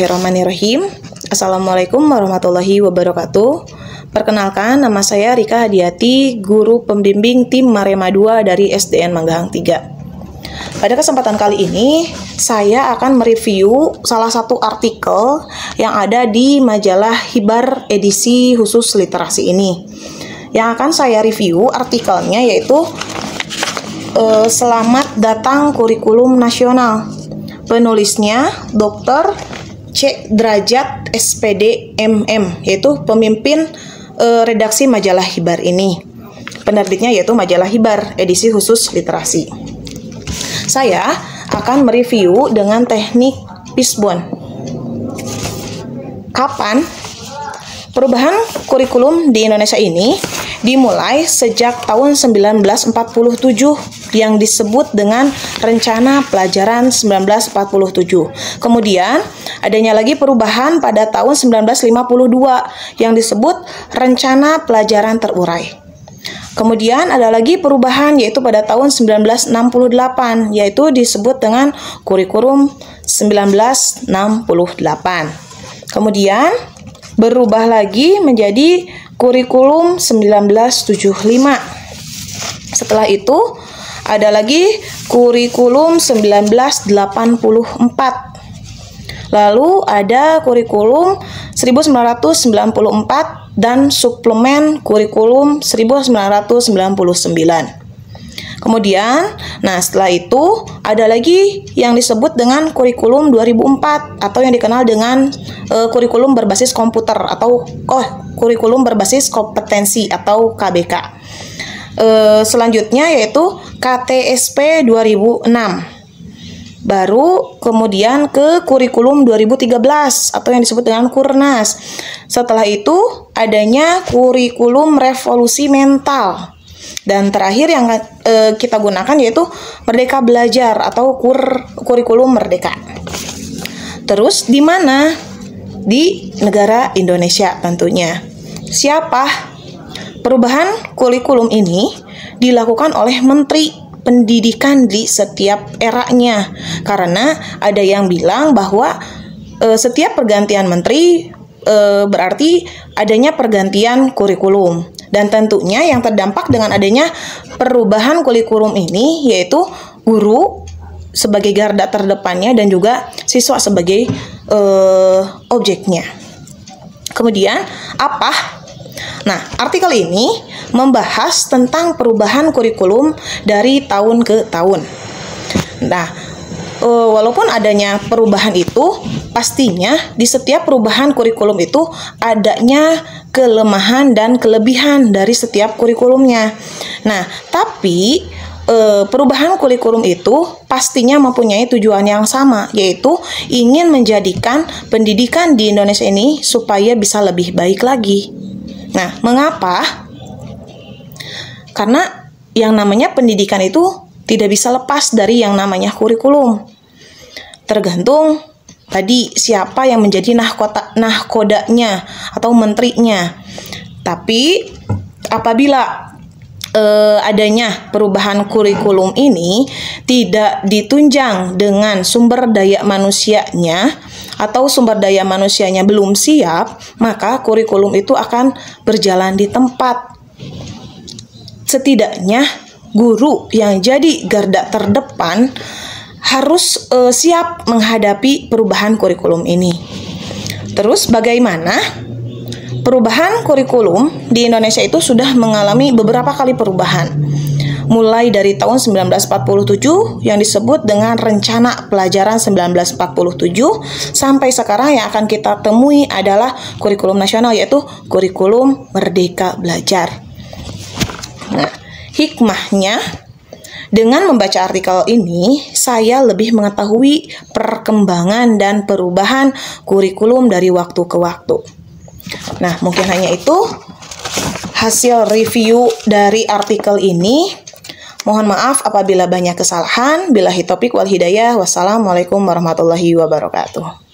Bismillahirrahmanirrahim. Assalamualaikum warahmatullahi wabarakatuh. Perkenalkan, nama saya Rika Hadiati, guru pembimbing tim Marema 2 dari SDN Manggahang 3. Pada kesempatan kali ini, saya akan mereview salah satu artikel yang ada di majalah Hibar edisi khusus literasi ini. Yang akan saya review artikelnya yaitu Selamat Datang Kurikulum Nasional. Penulisnya Dr. C. Derajat SPD MM, yaitu pemimpin redaksi majalah Hibar ini. Penerbitnya yaitu majalah Hibar edisi khusus literasi. Saya akan mereview dengan teknik Fishbone. Kapan? Perubahan kurikulum di Indonesia ini dimulai sejak tahun 1947 yang disebut dengan Rencana Pelajaran 1947. Kemudian adanya lagi perubahan pada tahun 1952 yang disebut Rencana Pelajaran Terurai. Kemudian ada lagi perubahan yaitu pada tahun 1968 yaitu disebut dengan Kurikulum 1968. Kemudian berubah lagi menjadi Kurikulum 1975. Setelah itu ada lagi Kurikulum 1984. Lalu ada Kurikulum 1994 dan Suplemen Kurikulum 1999. Kemudian, setelah itu ada lagi yang disebut dengan Kurikulum 2004 atau yang dikenal dengan kurikulum berbasis komputer atau kurikulum berbasis kompetensi atau KBK. Selanjutnya yaitu KTSP 2006. Baru kemudian ke Kurikulum 2013 atau yang disebut dengan Kurnas. Setelah itu adanya Kurikulum Revolusi Mental. Dan terakhir yang kita gunakan yaitu Merdeka Belajar atau Kurikulum Merdeka. Terus di mana? Di negara Indonesia tentunya. Siapa? Perubahan kurikulum ini dilakukan oleh Menteri Pendidikan di setiap eranya. Karena ada yang bilang bahwa setiap pergantian menteri berarti adanya pergantian kurikulum. Dan tentunya yang terdampak dengan adanya perubahan kurikulum ini yaitu guru sebagai garda terdepannya dan juga siswa sebagai objeknya. Kemudian apa? Artikel ini membahas tentang perubahan kurikulum dari tahun ke tahun. Walaupun adanya perubahan itu, pastinya di setiap perubahan kurikulum itu adanya kelemahan dan kelebihan dari setiap kurikulumnya. Tapi perubahan kurikulum itu pastinya mempunyai tujuan yang sama, yaitu ingin menjadikan pendidikan di Indonesia ini supaya bisa lebih baik lagi. Mengapa? Karena yang namanya pendidikan itu tidak bisa lepas dari yang namanya kurikulum. Tergantung tadi siapa yang menjadi nahkodanya atau menterinya. Tapi apabila adanya perubahan kurikulum ini tidak ditunjang dengan sumber daya manusianya atau sumber daya manusianya belum siap, maka kurikulum itu akan berjalan di tempat. Setidaknya guru yang jadi garda terdepan harus siap menghadapi perubahan kurikulum ini. Terus bagaimana? Perubahan kurikulum di Indonesia itu sudah mengalami beberapa kali perubahan. Mulai dari tahun 1947 yang disebut dengan Rencana Pelajaran 1947 sampai sekarang yang akan kita temui adalah kurikulum nasional yaitu Kurikulum Merdeka Belajar. Hikmahnya, dengan membaca artikel ini, saya lebih mengetahui perkembangan dan perubahan kurikulum dari waktu ke waktu. Mungkin hanya itu hasil review dari artikel ini. Mohon maaf apabila banyak kesalahan. Billahi taufiq wal hidayah. Wassalamualaikum warahmatullahi wabarakatuh.